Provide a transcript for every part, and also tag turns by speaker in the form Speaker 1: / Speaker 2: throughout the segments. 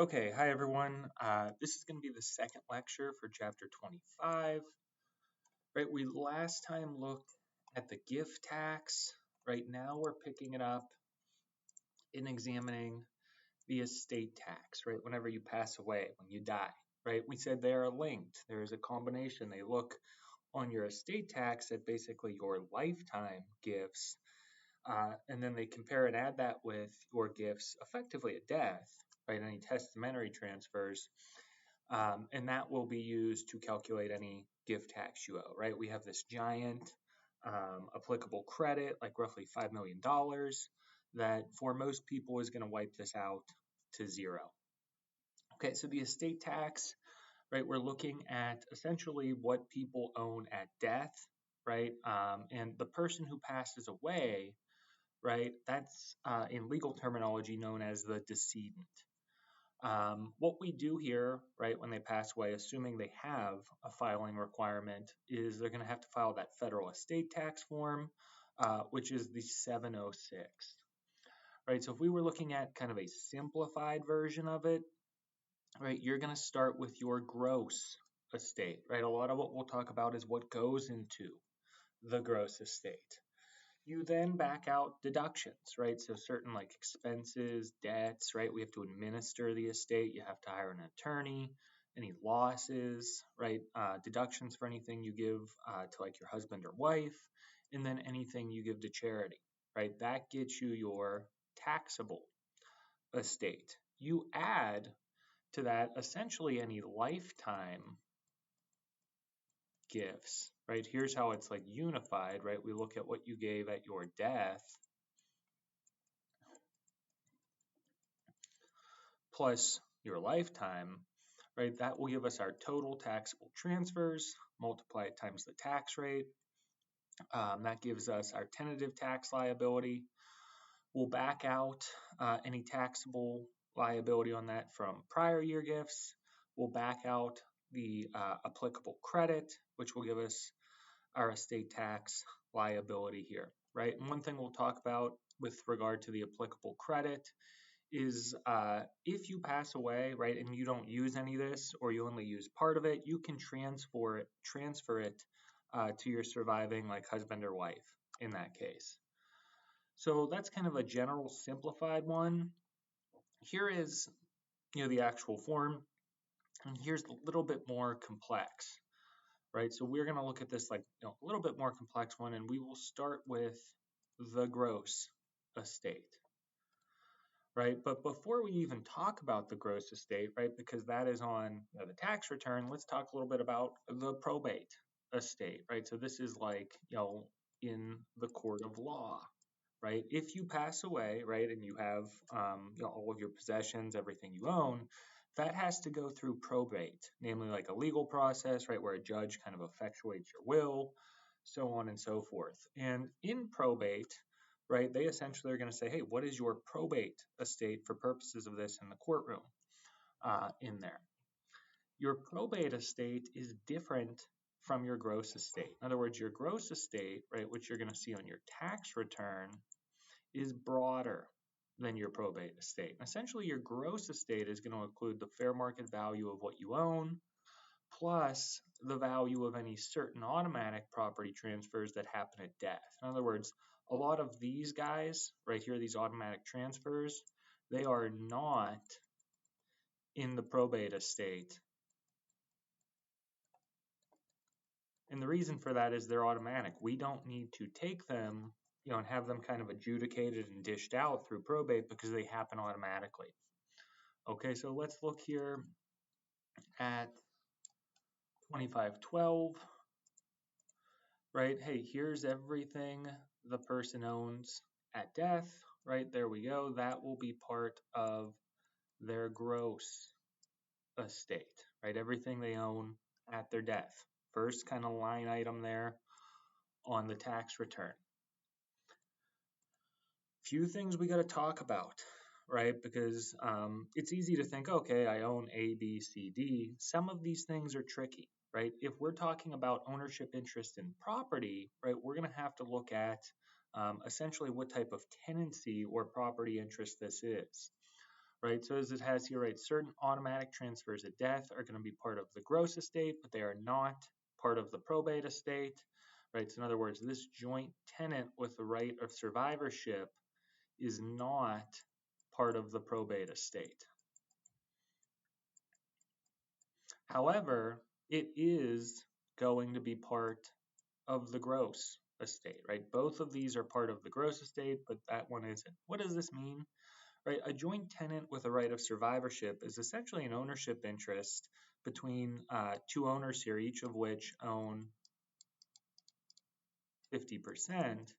Speaker 1: Okay, hi everyone. This is going to be the second lecture for chapter 25. Right, we last time looked at the gift tax. Right now we're picking it up in examining the estate tax, right? Whenever you pass away, when you die, right? We said they are linked. There is a combination. They look on your estate tax at basically your lifetime gifts, and then they compare and add that with your gifts effectively at death, right? Any testamentary transfers. And that will be used to calculate any gift tax you owe, right? We have this giant applicable credit, like roughly $5 million, that for most people is going to wipe this out to zero. Okay, so the estate tax, right? We're looking at essentially what people own at death, right? And the person who passes away, right? That's in legal terminology known as the decedent. What we do here, right, when they pass away, assuming they have a filing requirement, is they're going to have to file that federal estate tax form, which is the 706. Right, so if we were looking at kind of a simplified version of it, right, you're going to start with your gross estate, right? A lot of what we'll talk about is what goes into the gross estate. You then back out deductions, right? So certain like expenses, debts, right? We have to administer the estate. You have to hire an attorney. Any losses, right? Deductions for anything you give to like your husband or wife, and then anything you give to charity, right? That gets you your taxable estate. You add to that essentially any lifetime gifts, right? Here's how it's like unified, right? We look at what you gave at your death plus your lifetime, right? That will give us our total taxable transfers, multiply it times the tax rate. That gives us our tentative tax liability. We'll back out any taxable liability on that from prior year gifts. We'll back out the applicable credit, which will give us our estate tax liability here, right? And one thing we'll talk about with regard to the applicable credit is if you pass away, right, and you don't use any of this, or you only use part of it, you can transfer it to your surviving like husband or wife in that case. So that's kind of a general simplified one. Here is, the actual form, and here's a little bit more complex, right? So we're going to look at this like a little bit more complex one, and we will start with the gross estate. Right, but before we even talk about the gross estate, right, because that is on the tax return, let's talk a little bit about the probate estate, right? So this is like, in the court of law, right? If you pass away, right, and you have, all of your possessions, everything you own, that has to go through probate, namely like a legal process, right, where a judge kind of effectuates your will, so on and so forth. And in probate, right, they essentially are going to say, hey, what is your probate estate for purposes of this in the courtroom in there? Your probate estate is different from your gross estate. In other words, your gross estate, right, which you're going to see on your tax return, is broader than your probate estate. Essentially, your gross estate is going to include the fair market value of what you own, plus the value of any certain automatic property transfers that happen at death. In other words, a lot of these guys right here, these automatic transfers, they are not in the probate estate. And the reason for that is they're automatic. We don't need to take them, and have them kind of adjudicated and dished out through probate because they happen automatically. Okay, so let's look here at 2512. Right? Hey, here's everything the person owns at death, right? There we go. That will be part of their gross estate, right? Everything they own at their death. First kind of line item there on the tax return. Few things we got to talk about, right? Because it's easy to think, okay, I own A, B, C, D. Some of these things are tricky, right? If we're talking about ownership interest in property, right, we're going to have to look at essentially what type of tenancy or property interest this is. right? So as it has here, right, certain automatic transfers at death are going to be part of the gross estate, but they are not part of the probate estate, right? So in other words, this joint tenant with the right of survivorship is not part of the probate estate. However, it is going to be part of the gross estate, right? Both of these are part of the gross estate, but that one isn't. What does this mean? Right, a joint tenant with a right of survivorship is essentially an ownership interest between two owners here, each of which own 50%.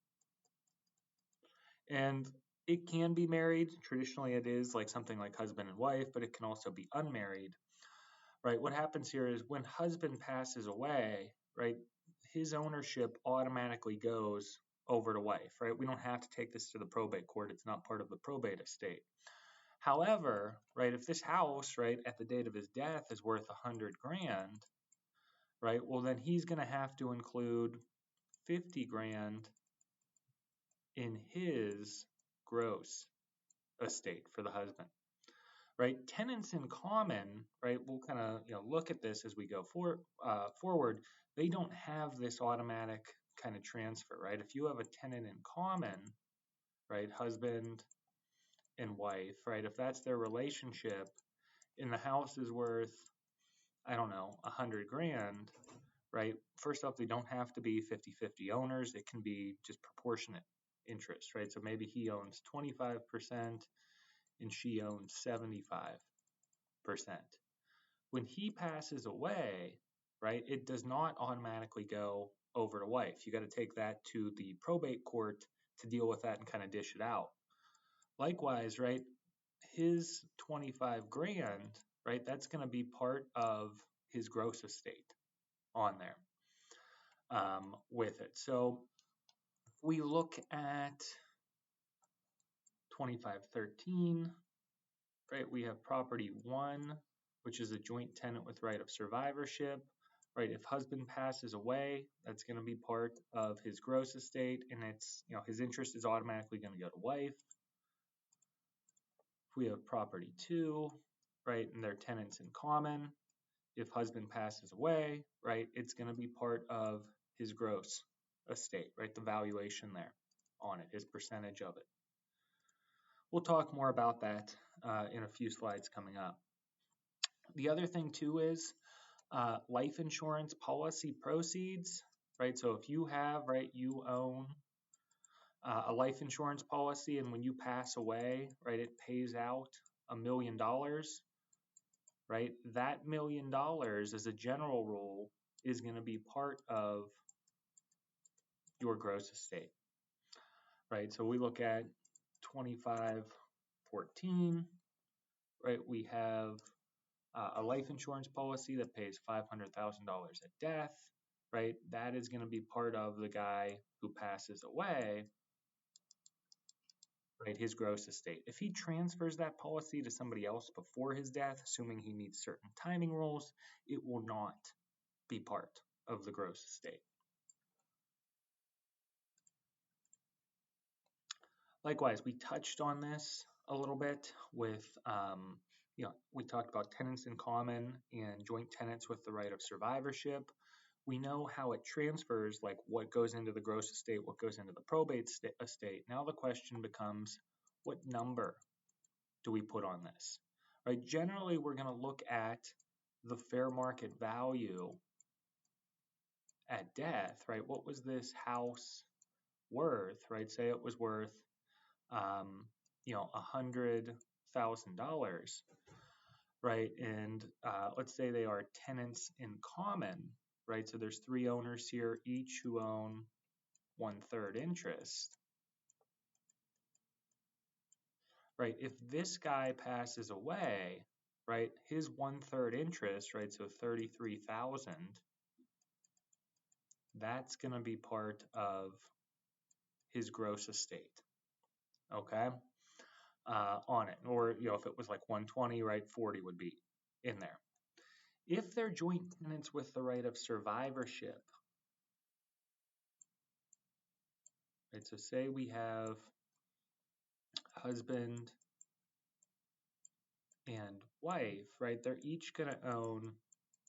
Speaker 1: And it can be married. Traditionally, it is like something like husband and wife, but it can also be unmarried. Right, what happens here is when husband passes away, right, his ownership automatically goes over to wife, right? We don't have to take this to the probate court. It's not part of the probate estate. However, right, if this house, right, at the date of his death is worth 100 grand, right, well, then he's going to have to include 50 grand in his gross estate for the husband, right? Tenants in common, right, we'll kind of, look at this as we go forward. They don't have this automatic kind of transfer, right? If you have a tenant in common, right, husband and wife, right, if that's their relationship, and the house is worth, I don't know, 100 grand, right? First off, they don't have to be 50-50 owners. It can be just proportionate interest, right? So maybe he owns 25% and she owns 75%. When he passes away, right, it does not automatically go over to wife. You got to take that to the probate court to deal with that and kind of dish it out. Likewise, right, his 25 grand, right, that's going to be part of his gross estate on there with it. So if we look at 2513, right, we have property 1, which is a joint tenant with right of survivorship. Right, if husband passes away, that's going to be part of his gross estate, and it's, his interest is automatically going to go to wife. If we have property 2, right, and they're tenants in common, if husband passes away, right, it's going to be part of his gross estate, right, the valuation there on it, his percentage of it. We'll talk more about that in a few slides coming up. The other thing too is life insurance policy proceeds, right? So if you have, right, you own a life insurance policy, and when you pass away, right, it pays out $1 million, right? That $1 million, as a general rule, is going to be part of your gross estate, right? So we look at 2514, right? We have a life insurance policy that pays $500,000 at death, right? That is going to be part of the guy who passes away, right? His gross estate. If he transfers that policy to somebody else before his death, assuming he meets certain timing rules, it will not be part of the gross estate. Likewise, we touched on this a little bit with, we talked about tenants in common and joint tenants with the right of survivorship. We know how it transfers, like what goes into the gross estate, what goes into the probate estate. Now the question becomes, what number do we put on this? Right? Generally, we're going to look at the fair market value at death, right? What was this house worth, right? Say it was worth, $100,000, right? And let's say they are tenants in common, right? So there's 3 owners here, each who own 1/3 interest, right? If this guy passes away, right, his 1/3 interest, right, so 33,000, that's going to be part of his gross estate, okay, on it. Or, if it was like 120, right, 40 would be in there. If they're joint tenants with the right of survivorship, right, so say we have husband wife, right, they're each going to own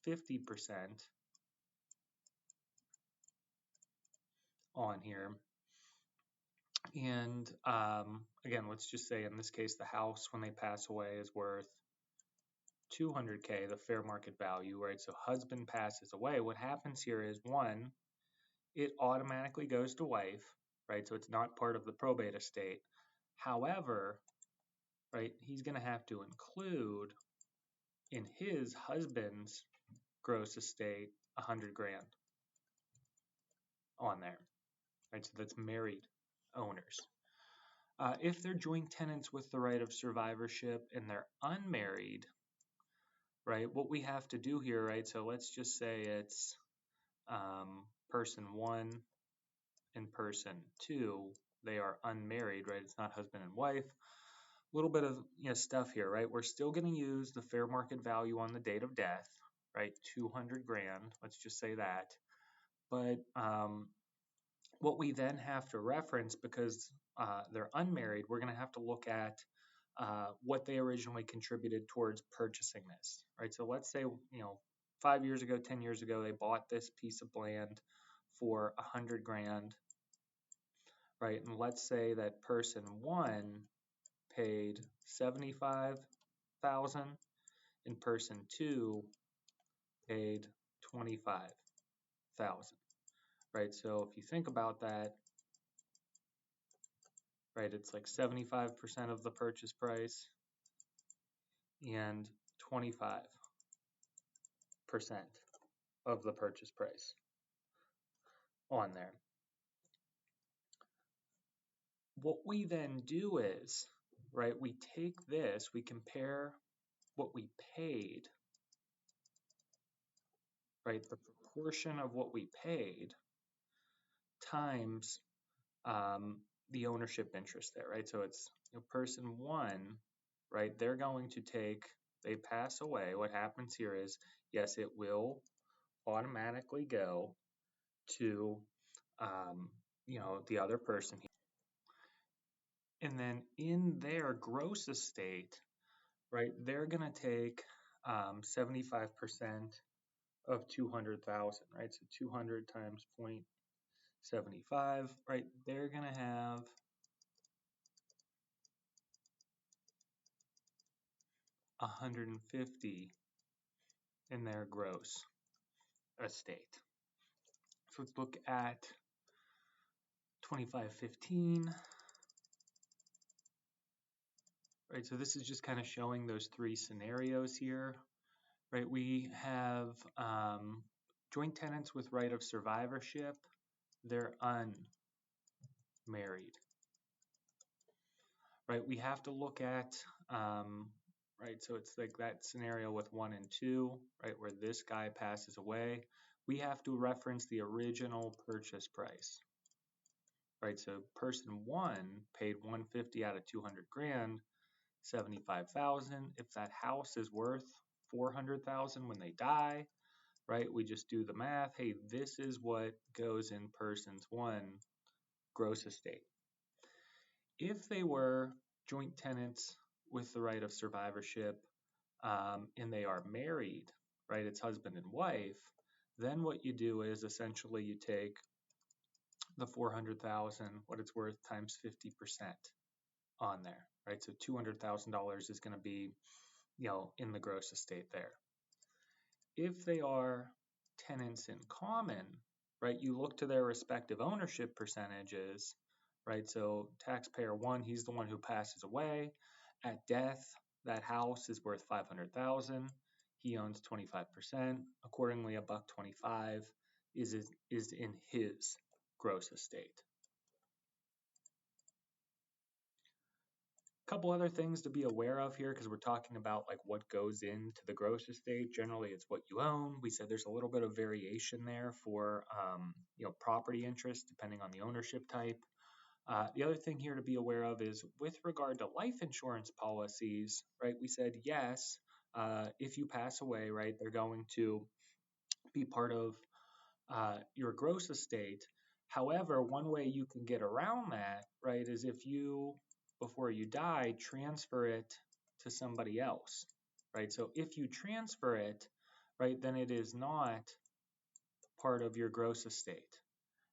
Speaker 1: 50% on here. And again, let's just say in this case, the house when they pass away is worth 200K, the fair market value, right? So husband passes away. What happens here is one, it automatically goes to wife, right? So it's not part of the probate estate. However, right, he's going to have to include in his husband's gross estate 100 grand on there, right? So that's married owners. If they're joint tenants with the right of survivorship and they're unmarried, right, what we have to do here, right, so let's just say it's person one and person two, they are unmarried, right, it's not husband and wife. A little bit of stuff here, right, we're still going to use the fair market value on the date of death, right, 200 grand, let's just say that. But what we then have to reference, because they're unmarried, we're going to have to look at what they originally contributed towards purchasing this, right? So let's say, 5 years ago, 10 years ago, they bought this piece of land for 100 grand, right? And let's say that person one paid 75,000 and person two paid 25,000, right? So if you think about that, right, it's like 75% of the purchase price and 25% of the purchase price on there. What we then do is, right, we take this, we compare what we paid, right, the proportion of what we paid times the ownership interest there, right? So it's person one, right, they're going to take, they pass away. What happens here is, yes, it will automatically go to, the other person. And then in their gross estate, right, they're going to take 75% of 200,000, right? So 200 times 0.75, right? They're going to have 150 in their gross estate. So let's look at 2515. Right, so this is just kind of showing those three scenarios here. Right, we have joint tenants with right of survivorship. They're unmarried. Right, we have to look at, right, so it's like that scenario with 1 and 2, right, where this guy passes away. We have to reference the original purchase price. Right, so person 1 paid 150 out of 200 grand, 75,000. If that house is worth 400,000 when they die, right, we just do the math. Hey, this is what goes in person's one gross estate. If they were joint tenants with the right of survivorship and they are married, right, it's husband and wife, then what you do is essentially you take the 400,000, what it's worth, times 50% on there, right? So $200,000 is going to be, in the gross estate there. If they are tenants in common, right, you look to their respective ownership percentages, right? So taxpayer one, he's the one who passes away. At death, that house is worth 500,000. He owns 25%. Accordingly, $1.25 is in his gross estate. Couple other things to be aware of here, because we're talking about like what goes into the gross estate. Generally, it's what you own. We said there's a little bit of variation there for property interest depending on the ownership type. The other thing here to be aware of is with regard to life insurance policies, right? We said yes, if you pass away, right, they're going to be part of your gross estate. However, one way you can get around that, right, is if you, before you die, transfer it to somebody else, right? So if you transfer it, right, then it is not part of your gross estate.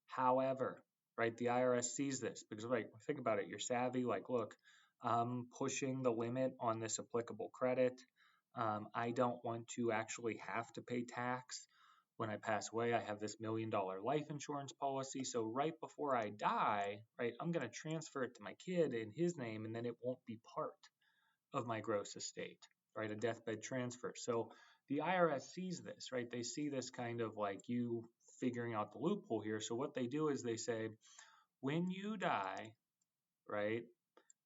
Speaker 1: However, right, the IRS sees this because, like, think about it, you're savvy, like, look, I'm pushing the limit on this applicable credit. I don't want to actually have to pay tax when I pass away. I have this $1 million life insurance policy. So right before I die, right, I'm going to transfer it to my kid in his name, and then it won't be part of my gross estate, right? A deathbed transfer. So the IRS sees this, right? They see this kind of like you figuring out the loophole here. So what they do is they say, when you die, right,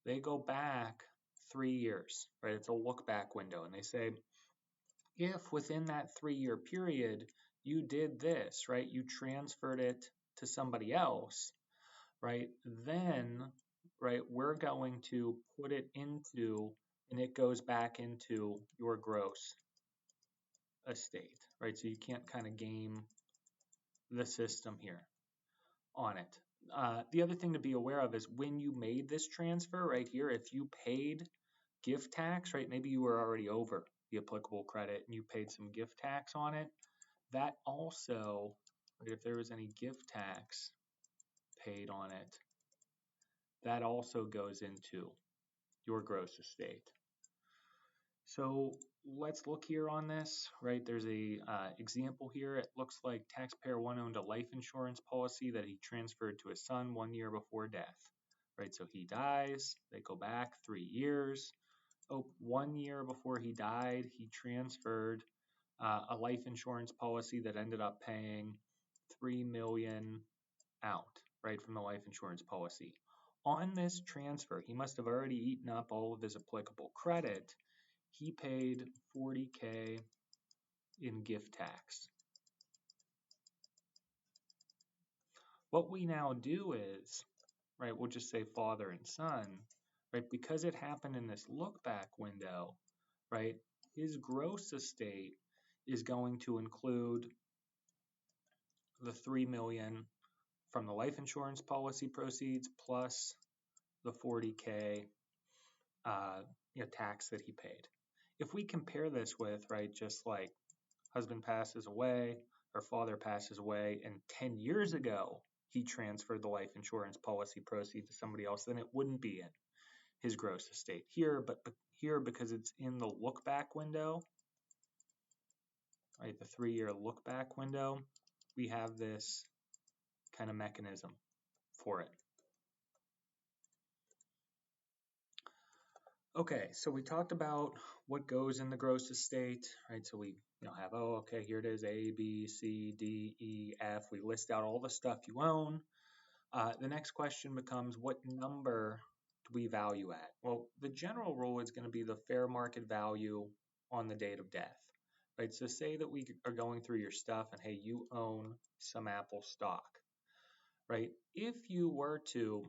Speaker 1: they go back 3 years, right? It's a look back window. And they say, if within that 3 year period you did this, right, you transferred it to somebody else, right, then, right, we're going to put it into, and it goes back into your gross estate, right? So you can't kind of game the system here on it. The other thing to be aware of is when you made this transfer right here, if you paid gift tax, right, maybe you were already over the applicable credit and you paid some gift tax on it, that also, right, if there was any gift tax paid on it, that also goes into your gross estate. So let's look here on this, right? There's a example here. It looks like taxpayer one owned a life insurance policy that he transferred to his son 1 year before death, right? So he dies, they go back 3 years. Oh, 1 year before he died, he transferred a life insurance policy that ended up paying $3 million out, right, from the life insurance policy. On this transfer, he must have already eaten up all of his applicable credit. He paid $40K in gift tax. What we now do is, right, we'll just say father and son, right, because it happened in this look back window, right, his gross estate is going to include the $3 million from the life insurance policy proceeds plus the $40K tax that he paid. If we compare this with, right, just like husband passes away or father passes away and 10 years ago he transferred the life insurance policy proceeds to somebody else, then it wouldn't be in his gross estate here, but here, because it's in the look back window, right, the 3 year look back window, we have this kind of mechanism for it. Okay, so we talked about what goes in the gross estate, right? So we have, oh, okay, here it is, A, B, C, D, E, F. We list out all the stuff you own. The next question becomes, what number do we value at? Well, the general rule is going to be the fair market value on the date of death, right? So say that we are going through your stuff and, hey, you own some Apple stock, right? If you were to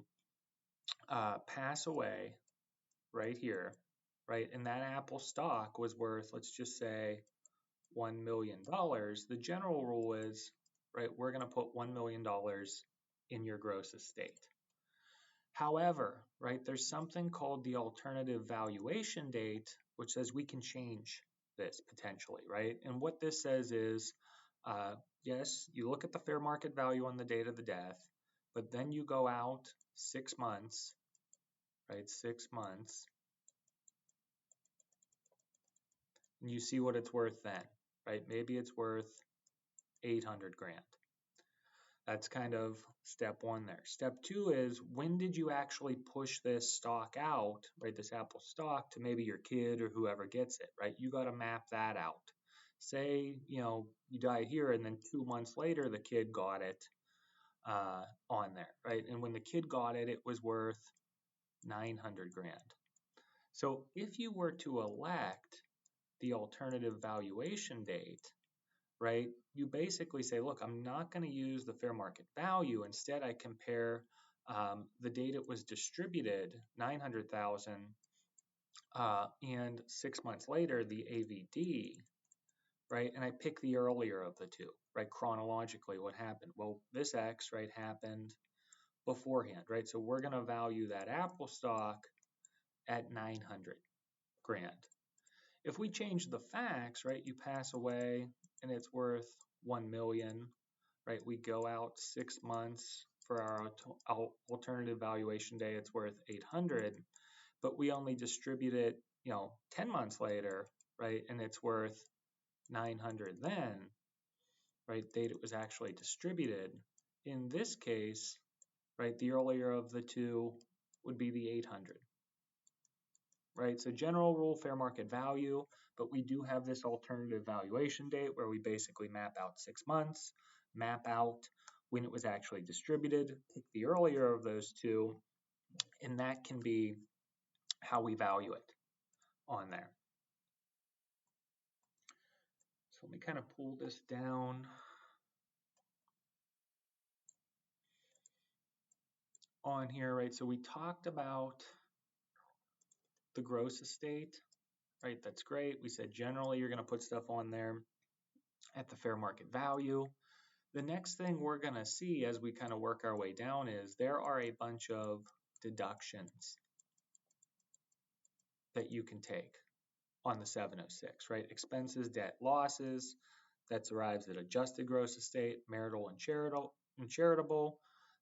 Speaker 1: pass away right here, right, and that Apple stock was worth, let's just say, $1 million, the general rule is, right, we're going to put $1 million in your gross estate. However, right, there's something called the alternative valuation date, which says we can change this potentially, right? And what this says is, yes, you look at the fair market value on the date of the death, but then you go out 6 months, right, 6 months, and you see what it's worth then, right? Maybe it's worth 800 grand. That's kind of step one there. Step two is, when did you actually push this stock out, right? This Apple stock to maybe your kid or whoever gets it, right? You got to map that out. Say, you die here and then 2 months later, the kid got it on there, right? And when the kid got it, it was worth 900 grand. So if you were to elect the alternative valuation date, right, you basically say, look, I'm not going to use the fair market value. Instead, I compare the date it was distributed, 900,000, and 6 months later, the AVD, right, and I pick the earlier of the two, right, chronologically what happened. Well, this X, right, happened beforehand, right, so we're going to value that Apple stock at 900 grand. If we change the facts, right, you pass away and it's worth 1 million, right? We go out 6 months for our alternative valuation day, it's worth 800, but we only distribute it, 10 months later, right? And it's worth 900 then, right? Date it was actually distributed. In this case, right, the earlier of the two would be the 800, right? So general rule, fair market value, but we do have this alternative valuation date where we basically map out 6 months, map out when it was actually distributed, pick the earlier of those two, and that can be how we value it on there. So let me kind of pull this down on here, right? So we talked about the gross estate, right? That's great. We said generally you're going to put stuff on there at the fair market value. The next thing we're going to see as we kind of work our way down is there are a bunch of deductions that you can take on the 706, right? Expenses, debt, losses, that arrives at adjusted gross estate, marital and charitable,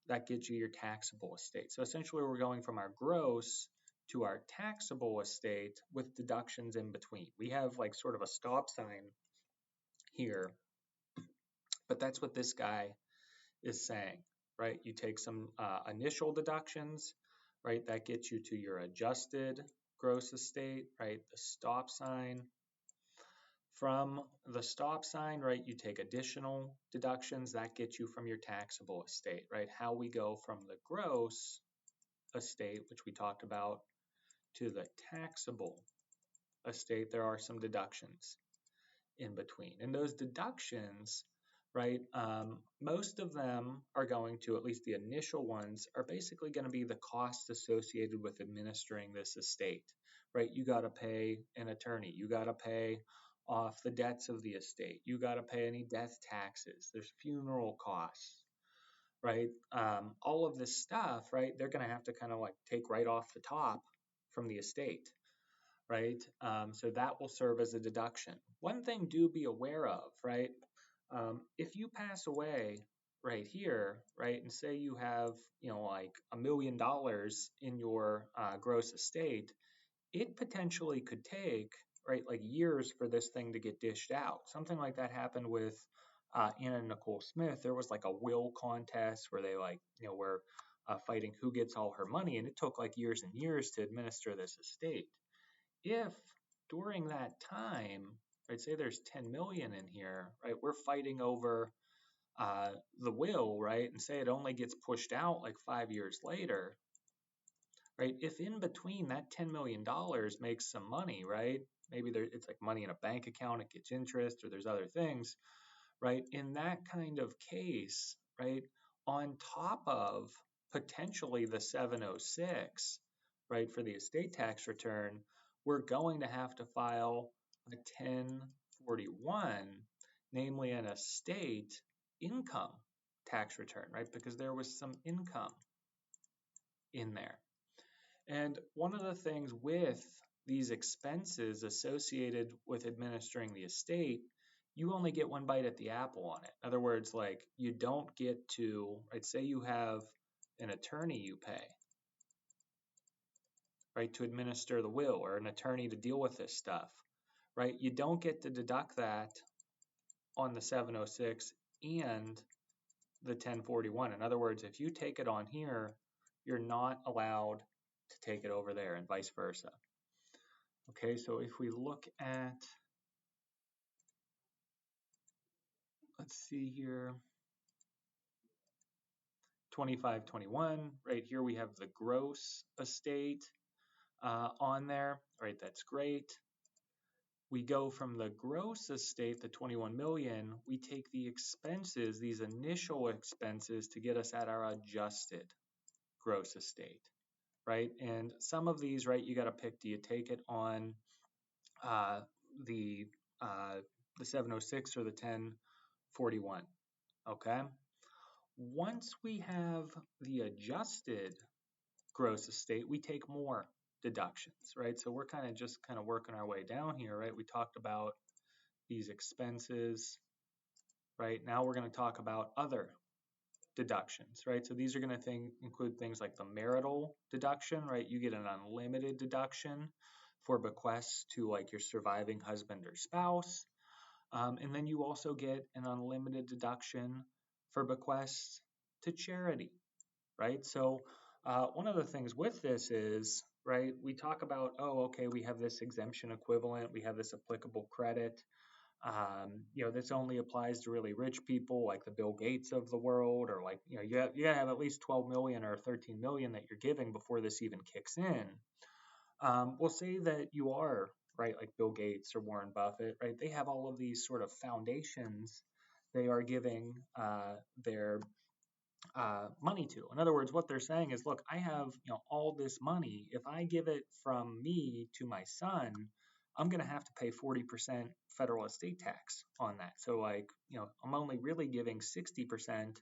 Speaker 1: that gets you your taxable estate. So essentially we're going from our gross to our taxable estate with deductions in between. We have like sort of a stop sign here, but that's what this guy is saying, right? You take some initial deductions, right? That gets you to your adjusted gross estate, right? The stop sign. From the stop sign, right, you take additional deductions. That gets you from your taxable estate, right? How we go from the gross estate, which we talked about, to the taxable estate, there are some deductions in between. And those deductions, right, most of them are going to, at least the initial ones, are basically going to be the costs associated with administering this estate, right? You got to pay an attorney. You got to pay off the debts of the estate. You got to pay any death taxes. There's funeral costs, right? All of this stuff, right, they're going to have to kind of like take right off the top from the estate, right? So that will serve as a deduction. One thing do be aware of, right? If you pass away right here, right, and say you have, like $1 million in your gross estate, it potentially could take, right, like years for this thing to get dished out. Something like that happened with Anna Nicole Smith. There was like a will contest where they were fighting who gets all her money, and it took like years and years to administer this estate. If during that time, right, say there's 10 million in here, right, we're fighting over the will, right, and say it only gets pushed out like 5 years later, right, if in between that $10 million makes some money, right, maybe it's like money in a bank account, it gets interest, or there's other things, right, in that kind of case, right, on top of potentially the 706, right, for the estate tax return, we're going to have to file a 1041, namely an estate income tax return, right, because there was some income in there. And one of the things with these expenses associated with administering the estate, you only get one bite at the apple on it. In other words, like you don't get to, right, say you have an attorney you pay, right, to administer the will, or an attorney to deal with this stuff, right? You don't get to deduct that on the 706 and the 1041. In other words, if you take it on here, you're not allowed to take it over there, and vice versa. Okay, so if we look at, let's see here, 2521, right here we have the gross estate on there, right? That's great. We go from the gross estate, the 21 million, we take the expenses, these initial expenses, to get us at our adjusted gross estate, right? And some of these, right, you got to pick, do you take it on the 706 or the 1041, okay? Once we have the adjusted gross estate, we take more. deductions, right? So we're kind of working our way down here, right? We talked about these expenses, right? Now we're going to talk about other deductions, right? So these are going to include things like the marital deduction, right? You get an unlimited deduction for bequests to like your surviving husband or spouse. And then you also get an unlimited deduction for bequests to charity, right? So one of the things with this is, right, we talk about, oh, okay, we have this exemption equivalent, we have this applicable credit. This only applies to really rich people like the Bill Gates of the world, or like, you gotta have at least 12 million or 13 million that you're giving before this even kicks in. We'll say that you are, right, like Bill Gates or Warren Buffett, right? They have all of these sort of foundations they are giving their money to. In other words, what they're saying is, look, I have all this money. If I give it from me to my son, I'm going to have to pay 40% federal estate tax on that. So like, I'm only really giving 60%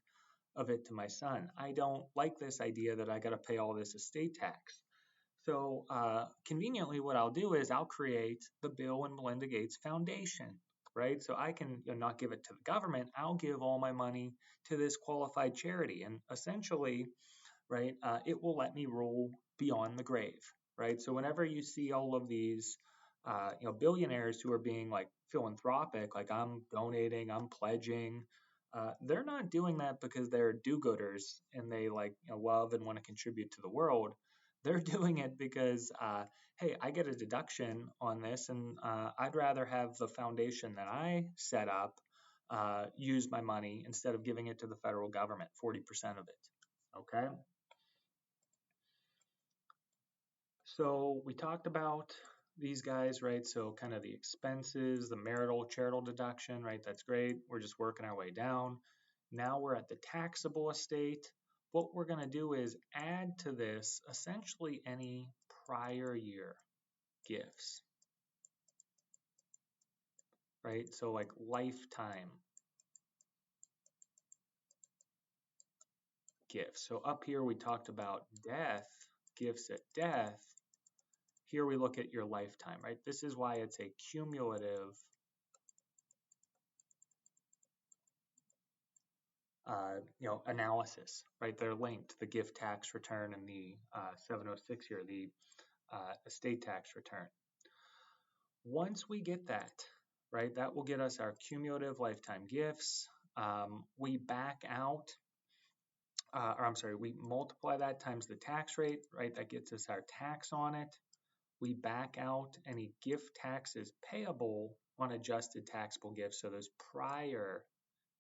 Speaker 1: of it to my son. I don't like this idea that I got to pay all this estate tax. So conveniently, what I'll do is I'll create the Bill and Melinda Gates Foundation, right? So I can not give it to the government. I'll give all my money to this qualified charity, and essentially, right, it will let me rule beyond the grave, right? So whenever you see all of these, billionaires who are being like philanthropic, like I'm donating, I'm pledging. They're not doing that because they're do-gooders and they like love and want to contribute to the world. They're doing it because, hey, I get a deduction on this, and I'd rather have the foundation that I set up use my money instead of giving it to the federal government, 40% of it. Okay. So we talked about these guys, right? So kind of the expenses, the marital, charitable deduction, right? That's great. We're just working our way down. Now we're at the taxable estate. What we're going to do is add to this essentially any prior year gifts, right? So like lifetime gifts. So up here we talked about death, gifts at death. Here we look at your lifetime, right? This is why it's a cumulative analysis, right? They're linked, the gift tax return and the 706 here, the estate tax return. Once we get that, right, that will get us our cumulative lifetime gifts. We back out, we multiply that times the tax rate, right? That gets us our tax on it. We back out any gift taxes payable on adjusted taxable gifts. So those prior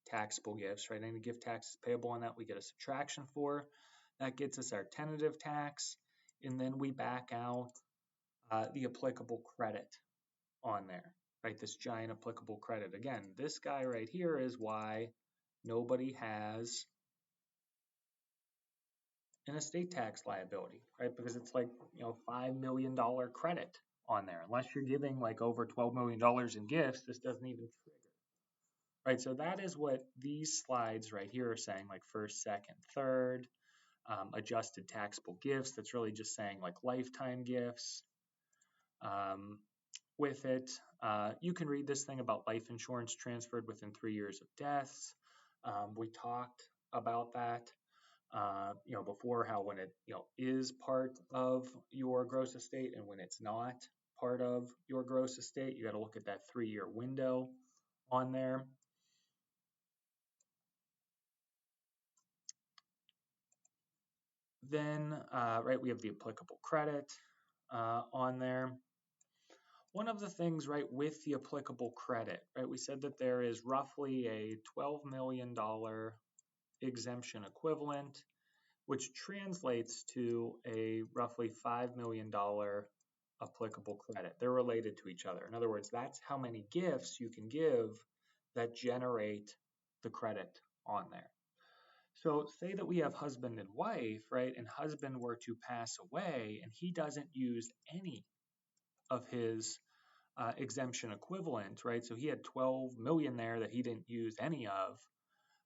Speaker 1: taxable gifts, right? Any gift taxes payable on that, we get a subtraction for. That gets us our tentative tax. And then we back out the applicable credit on there, right? This giant applicable credit. Again, this guy right here is why nobody has an estate tax liability, right? Because it's like, $5 million credit on there. Unless you're giving like over $12 million in gifts, this doesn't even trigger. Right, so that is what these slides right here are saying, like first, second, third, adjusted taxable gifts. That's really just saying like lifetime gifts. With it, you can read this thing about life insurance transferred within 3 years of death. We talked about that, before, how when it, is part of your gross estate and when it's not part of your gross estate, you got to look at that 3-year window on there. Then, right, we have the applicable credit on there. One of the things, right, with the applicable credit, right, we said that there is roughly a $12 million exemption equivalent, which translates to a roughly $5 million applicable credit. They're related to each other. In other words, that's how many gifts you can give that generate the credit on there. So say that we have husband and wife, right? And husband were to pass away and he doesn't use any of his exemption equivalent, right? So he had 12 million there that he didn't use any of,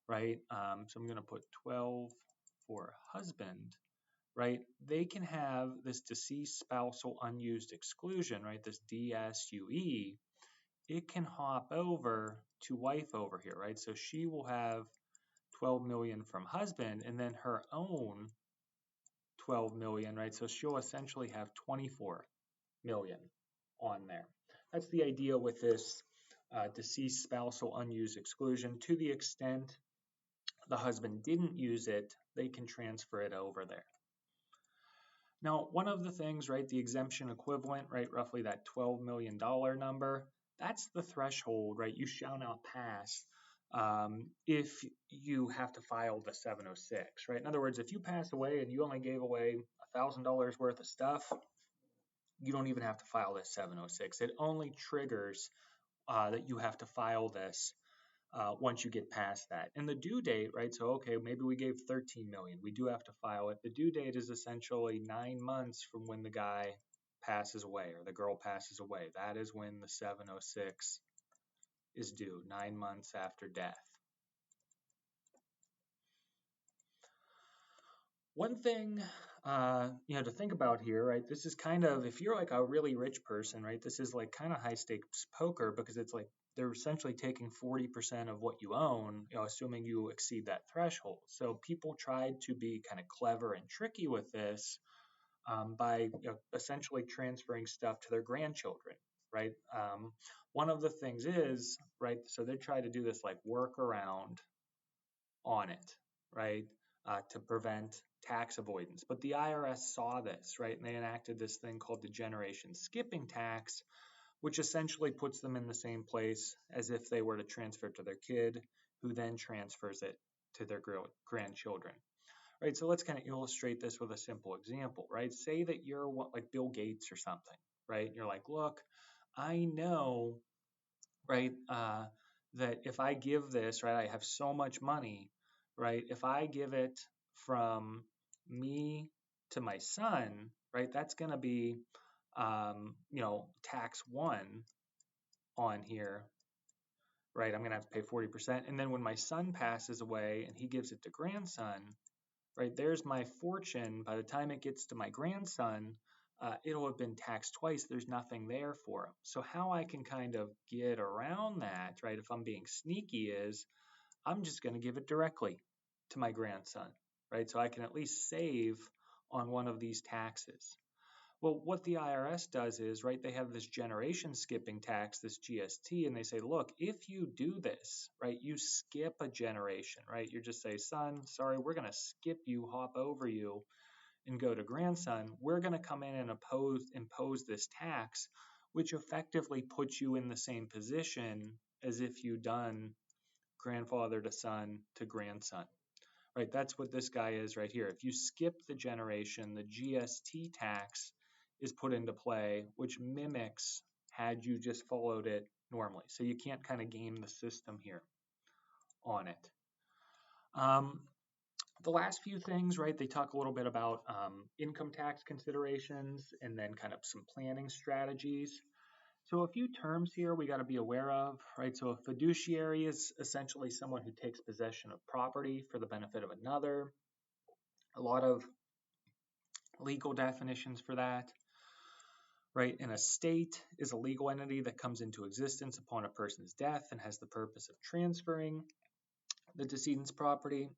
Speaker 1: right? So I'm going to put 12 for husband. right, they can have this deceased spousal unused exclusion, right, this DSUE. It can hop over to wife over here, right? So she will have 12 million from husband and then her own 12 million, right? So she'll essentially have 24 million on there. That's the idea with this deceased spousal unused exclusion. To the extent the husband didn't use it, they can transfer it over there. Now, one of the things, right, the exemption equivalent, right, roughly that $12 million number, that's the threshold, right, you shall not pass if you have to file the 706, right? In other words, if you pass away and you only gave away $1,000 worth of stuff, you don't even have to file this 706. It only triggers that you have to file this once you get past that. And the due date, right? So, okay, maybe we gave 13 million. We do have to file it. The due date is essentially 9 months from when the guy passes away or the girl passes away. That is when the 706 is due, 9 months after death. One thing, to think about here, right? This is kind of, if you're like a really rich person, right? This is like kind of high stakes poker because it's like they're essentially taking 40% of what you own, assuming you exceed that threshold. So people tried to be kind of clever and tricky with this by essentially transferring stuff to their grandchildren, right? One of the things is, right? So they try to do this like workaround on it, right, to prevent tax avoidance. But the IRS saw this, right, and they enacted this thing called the generation skipping tax, which essentially puts them in the same place as if they were to transfer it to their kid, who then transfers it to their grandchildren. Right, so let's kind of illustrate this with a simple example, right? Say that you're like Bill Gates or something, right? You're like, look, I know, right, that if I give this, right, I have so much money, right? If I give it from me to my son, right, that's going to be, tax one on here, right? I'm going to have to pay 40%. And then when my son passes away and he gives it to grandson, right, there's my fortune. By the time it gets to my grandson, it'll have been taxed twice. There's nothing there for him. So how I can kind of get around that, right, if I'm being sneaky, is I'm just going to give it directly to my grandson, right? So I can at least save on one of these taxes. Well, what the IRS does is, right, they have this generation skipping tax, this GST, and they say, look, if you do this, right, you skip a generation, right? You just say, son, sorry, we're going to skip you, hop over you, and go to grandson. We're going to come in and impose this tax, which effectively puts you in the same position as if you done grandfather to son to grandson. Right, that's what this guy is right here. If you skip the generation, the GST tax is put into play, which mimics had you just followed it normally. So you can't kind of game the system here on it. The last few things, right, they talk a little bit about income tax considerations and then kind of some planning strategies. So a few terms here we got to be aware of, right? So a fiduciary is essentially someone who takes possession of property for the benefit of another. A lot of legal definitions for that, right? An estate is a legal entity that comes into existence upon a person's death and has the purpose of transferring the decedent's property.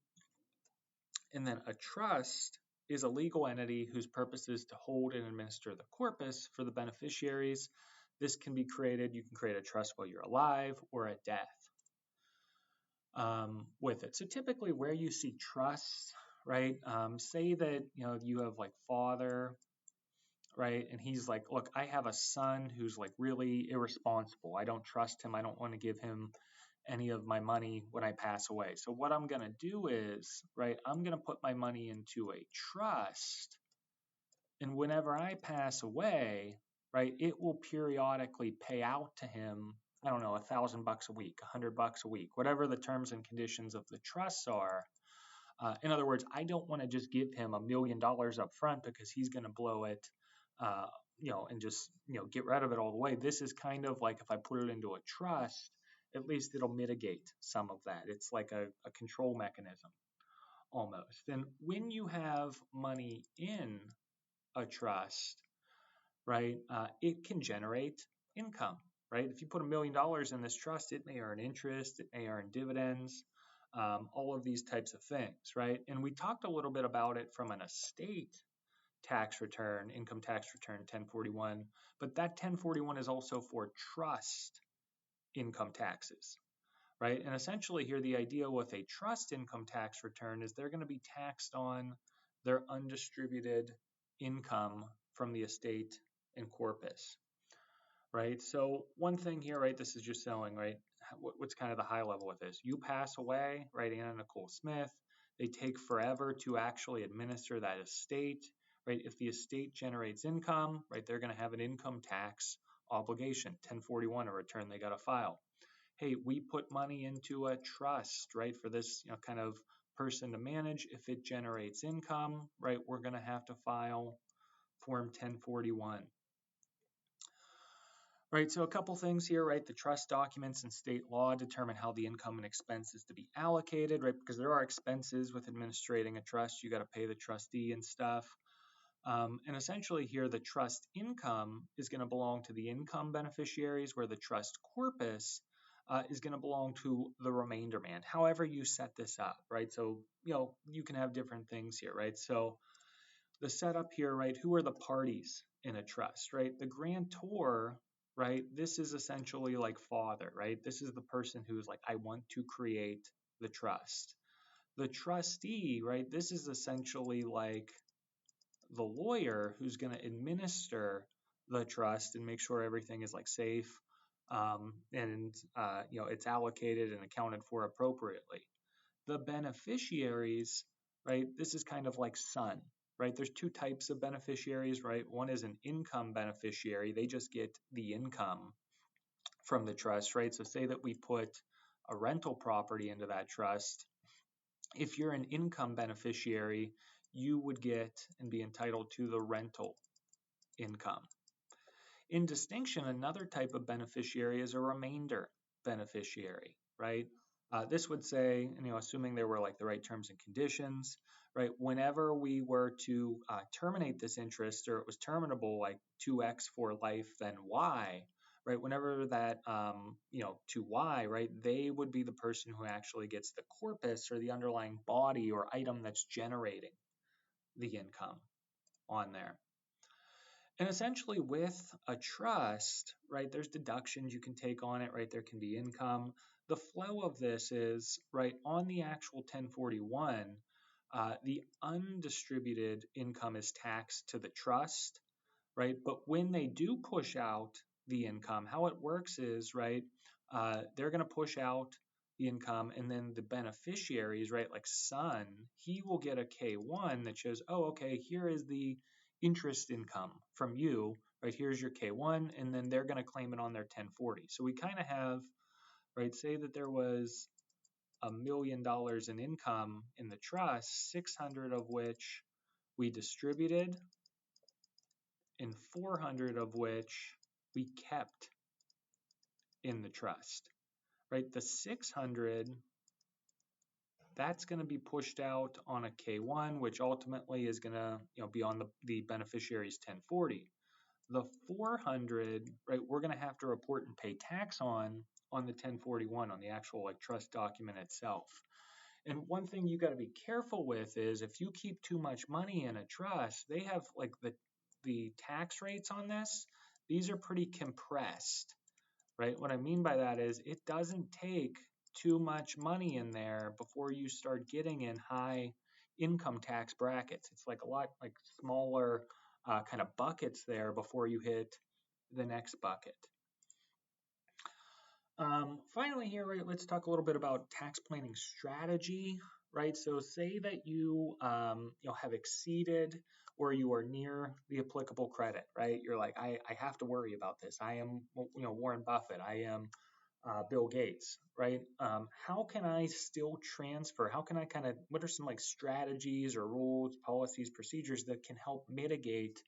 Speaker 1: And then a trust is a legal entity whose purpose is to hold and administer the corpus for the beneficiaries. This can be created, you can create a trust while you're alive or at death with it. So typically where you see trusts, right, say that, you have like father, right, and he's like, look, I have a son who's like really irresponsible. I don't trust him. I don't want to give him any of my money when I pass away. So what I'm going to do is, right, I'm going to put my money into a trust. And whenever I pass away, right, it will periodically pay out to him, I don't know, $1,000 a week, $100 a week, whatever the terms and conditions of the trusts are. In other words, I don't want to just give him $1 million up front because he's going to blow it, and just, get rid of it all the way. This is kind of like if I put it into a trust, at least it'll mitigate some of that. It's like a control mechanism almost. And when you have money in a trust, right, it can generate income, right? If you put $1 million in this trust, it may earn interest, it may earn dividends, all of these types of things, right? And we talked a little bit about it from an estate tax return, income tax return 1041, but that 1041 is also for trust income taxes, right? And essentially here, the idea with a trust income tax return is they're going to be taxed on their undistributed income from the estate and corpus, right? So one thing here, right, this is just showing, right, what's kind of the high level with this. You pass away, right, Anna Nicole Smith, they take forever to actually administer that estate, right? If the estate generates income, right, they're going to have an income tax obligation, 1041, a return they got to file. Hey, we put money into a trust, right, for this, kind of person to manage. If it generates income, right, we're going to have to file Form 1041. Right, so a couple things here, right? The trust documents and state law determine how the income and expenses to be allocated, right? Because there are expenses with administrating a trust. You got to pay the trustee and stuff. And essentially here, the trust income is going to belong to the income beneficiaries, where the trust corpus is going to belong to the remainder man. However you set this up, right? So, you can have different things here, right? So the setup here, right? Who are the parties in a trust, right? The grantor, right? This is essentially like father, right? This is the person who's like, I want to create the trust. The trustee, right? This is essentially like the lawyer who's going to administer the trust and make sure everything is like safe, and it's allocated and accounted for appropriately. The beneficiaries, right? This is kind of like son, right? There's two types of beneficiaries, right? One is an income beneficiary. They just get the income from the trust, right? So say that we put a rental property into that trust. If you're an income beneficiary, you would get and be entitled to the rental income. In distinction, another type of beneficiary is a remainder beneficiary, right? This would say, assuming there were like the right terms and conditions, right? Whenever we were to terminate this interest, or it was terminable, like 2x for life, then y, right? Whenever that, to y, right? They would be the person who actually gets the corpus, or the underlying body or item that's generating the income on there. And essentially with a trust, right, there's deductions you can take on it, right? There can be income. The flow of this is, right, on the actual 1041, the undistributed income is taxed to the trust, right? But when they do push out the income, how it works is, right, they're going to push out the income, and then the beneficiaries, right, like son, he will get a K1 that shows, oh, okay, here is the interest income from you, right? Here's your K1, and then they're going to claim it on their 1040. So we kind of have, right, say that there was $1 million in income in the trust, 600 of which we distributed, and 400 of which we kept in the trust, right? The 600, that's going to be pushed out on a K1, which ultimately is going to be on the beneficiary's 1040. The 400, right, we're going to have to report and pay tax on the 1041, on the actual like trust document itself. And one thing you got to be careful with is, if you keep too much money in a trust, they have like the tax rates on this. These are pretty compressed, right? What I mean by that is, it doesn't take too much money in there before you start getting in high income tax brackets. It's like a lot like smaller kind of buckets there before you hit the next bucket. Finally here, right, let's talk a little bit about tax planning strategy, right? So say that you, have exceeded, or you are near the applicable credit, right? You're like, I have to worry about this. I am, Warren Buffett. I am Bill Gates, right? How can I still transfer? How can I what are some like strategies or rules, policies, procedures that can help mitigate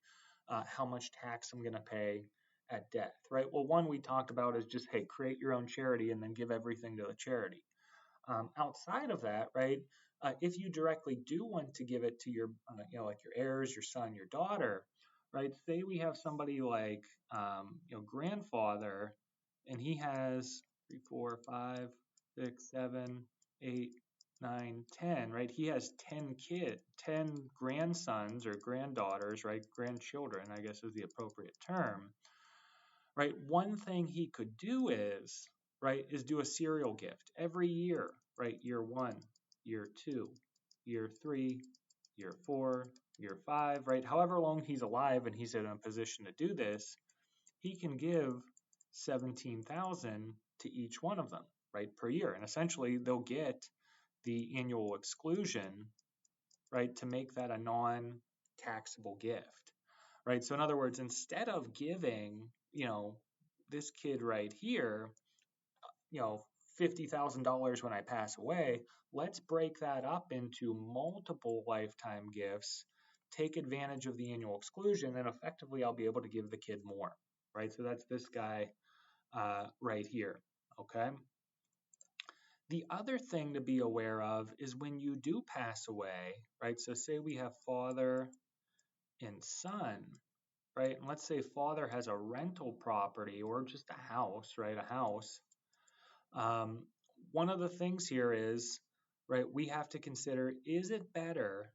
Speaker 1: how much tax I'm going to pay at death, right? Well, one we talked about is just, hey, create your own charity and then give everything to the charity. Outside of that, right, If you directly do want to give it to your, like your heirs, your son, your daughter, right? Say we have somebody like, grandfather, and he has 3, 4, 5, 6, 7, 8, 9, 10, right? He has 10 grandsons or granddaughters, right? Grandchildren, I guess is the appropriate term, right? One thing he could do is, right, is do a serial gift every year, right? Year 1, year 2, year 3, year 4, year 5, right? However long he's alive and he's in a position to do this, he can give 17,000 to each one of them, right, per year. And essentially they'll get the annual exclusion, right, to make that a non-taxable gift, right? So in other words, instead of giving, this kid right here, you know, $50,000 when I pass away, let's break that up into multiple lifetime gifts, take advantage of the annual exclusion, and effectively I'll be able to give the kid more, right? So that's this guy right here, okay? The other thing to be aware of is when you do pass away, right? So say we have father and son, right? And let's say father has a rental property or just a house, right? A house. Um, One of the things here is, right, we have to consider, is it better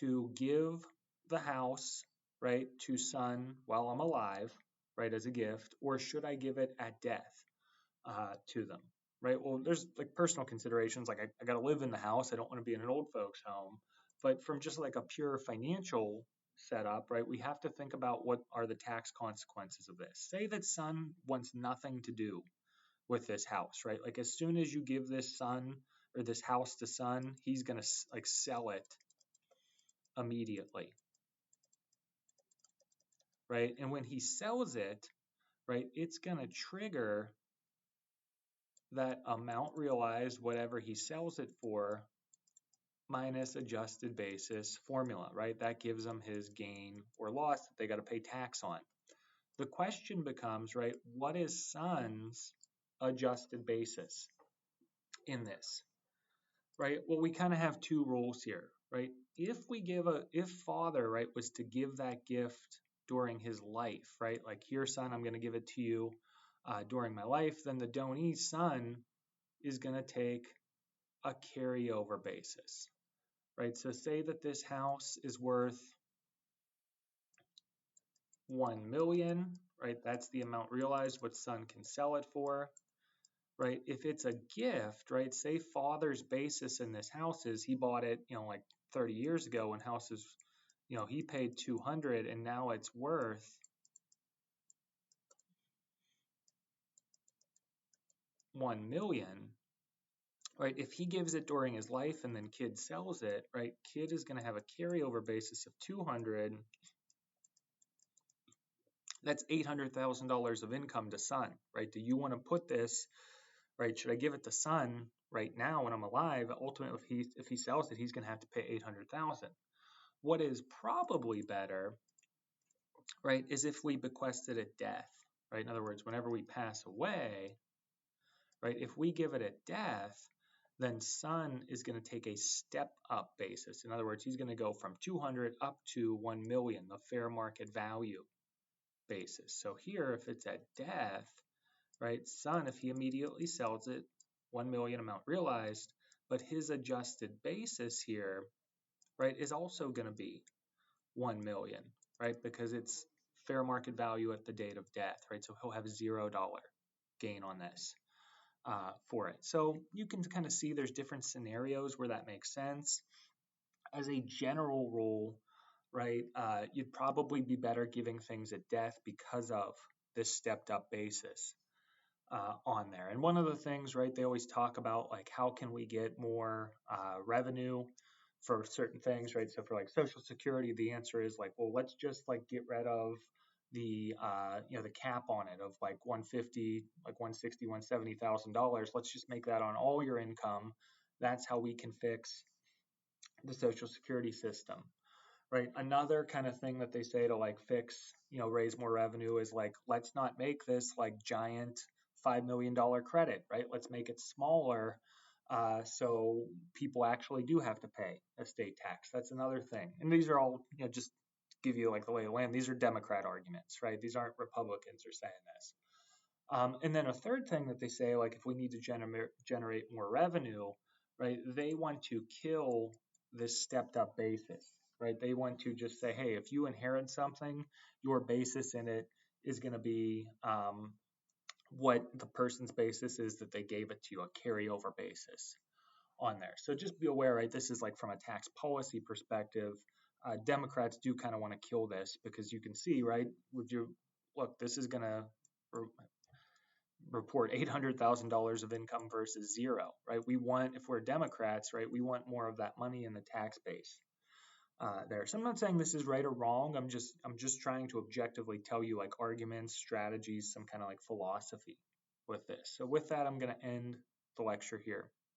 Speaker 1: to give the house, right, to son while I'm alive, right, as a gift, or should I give it at death to them, right? Well, there's like personal considerations, like I got to live in the house. I don't want to be in an old folks home. But from just like a pure financial setup, right, we have to think about what are the tax consequences of this. Say that son wants nothing to do with this house, right? Like as soon as you give this son or this house to son, he's going to like sell it immediately, right? And when he sells it, right, it's going to trigger that amount realized, whatever he sells it for, minus adjusted basis formula, right? That gives them his gain or loss that they got to pay tax on. The question becomes, right, what is son's adjusted basis in this, right? Well, we kind of have two rules here, right? If father, right, was to give that gift during his life, right? Like, here, son, I'm going to give it to you during my life, then the donee son is going to take a carryover basis, right? So say that this house is worth 1 million, right? That's the amount realized what son can sell it for, right? If it's a gift, right? Say father's basis in this house is he bought it, like 30 years ago when houses, he paid 200 and now it's worth 1 million, right? If he gives it during his life and then kid sells it, right? Kid is going to have a carryover basis of 200. That's $800,000 of income to son, right? Do you want to put this, right? Should I give it to son right now when I'm alive? Ultimately, if he sells it, he's going to have to pay 800,000. What is probably better, right, is if we bequest it at death, right? In other words, whenever we pass away, right, if we give it at death, then son is going to take a step up basis. In other words, he's going to go from 200 up to 1 million, the fair market value basis. So here, if it's at death, right, son, if he immediately sells it, 1 million amount realized, but his adjusted basis here, right, is also going to be 1 million, right, because it's fair market value at the date of death, right? So he'll have $0 gain on this for it. So you can kind of see there's different scenarios where that makes sense. As a general rule, right, you'd probably be better giving things at death because of this stepped up basis on there. And one of the things, right, they always talk about, like, how can we get more revenue for certain things, right? So for like Social Security, the answer is like, well, let's just like get rid of the the cap on it of like 150, like 160, $170,000. Let's just make that on all your income. That's how we can fix the Social Security system, right? Another kind of thing that they say to like fix, raise more revenue is like, let's not make this like giant $5 million credit, right? Let's make it smaller So people actually do have to pay estate tax. That's another thing. And these are all, just give you like the lay of the land. These are Democrat arguments, right? These aren't Republicans are saying this. And then a third thing that they say, like if we need to generate more revenue, right? They want to kill this stepped up basis, right? They want to just say, hey, if you inherit something, your basis in it is going to be what the person's basis is that they gave it to you, a carryover basis on there. So just be aware, right? This is like from a tax policy perspective. Democrats do kind of want to kill this because you can see, right? Would you look? This is going to report $800,000 of income versus zero, right? We want, if we're Democrats, right, we want more of that money in the tax base there. So I'm not saying this is right or wrong. I'm just trying to objectively tell you like arguments, strategies, some kind of like philosophy with this. So with that, I'm going to end the lecture here.